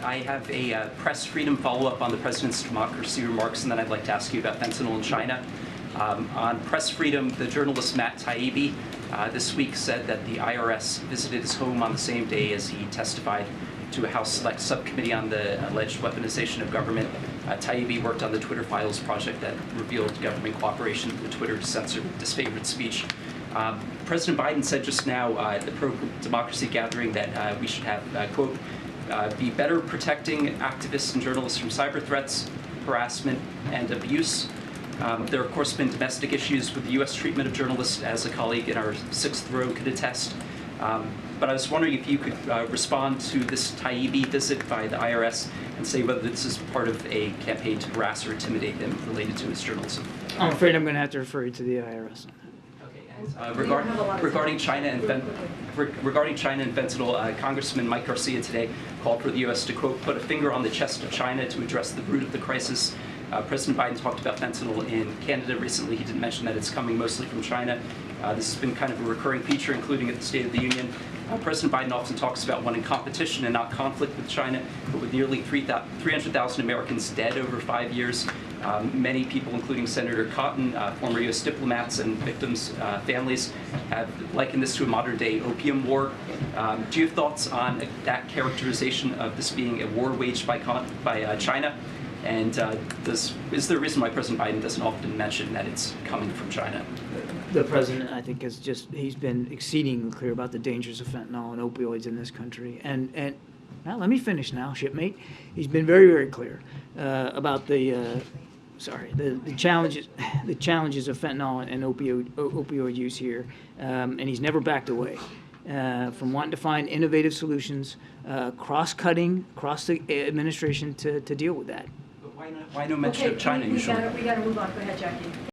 I have a press freedom follow-up on the president's democracy remarks, and then I'd like to ask you about fentanyl in China. On press freedom, the journalist Matt Taibbi this week said that the IRS visited his home on the same day as he testified to a House Select Subcommittee on the alleged weaponization of government. Taibbi worked on the Twitter Files project that revealed government cooperation with Twitter to censor disfavored speech. President Biden said just now at the pro-democracy gathering that we should have, quote, be better protecting activists and journalists from cyber threats, harassment, and abuse. There have, of course, been domestic issues with the U.S. treatment of journalists, as a colleague in our sixth row could attest. But I was wondering if you could respond to this Taibbi visit by the IRS and say whether this is part of a campaign to harass or intimidate him related to his journalism. I'm afraid I'm going to have to refer you to the IRS. Regarding China and fentanyl, Congressman Mike Garcia today called for the U.S. to, quote, put a finger on the chest of China to address the root of the crisis. President Biden talked about fentanyl in Canada recently. He didn't mention that it's coming mostly from China. This has been kind of a recurring feature, including at the State of the Union. President Biden often talks about wanting competition and not conflict with China, but with nearly 300,000 Americans dead over 5 years, many people, including Senator Cotton, former U.S. diplomats, and victims' families, have likened this to a modern-day opium war. Do you have thoughts on that characterization of this being a war waged by China? And is there a reason why President Biden doesn't often mention that it's coming from China? The president, I think, he's been exceedingly clear about the dangers of fentanyl and opioids in this country. And now let me finish now, shipmate. He's been very, very clear about the challenges of fentanyl and opioid use here, and he's never backed away from wanting to find innovative solutions, cross-cutting, across the administration to deal with that. But why no mention of China usually? We got to move on. Go ahead, Jackie.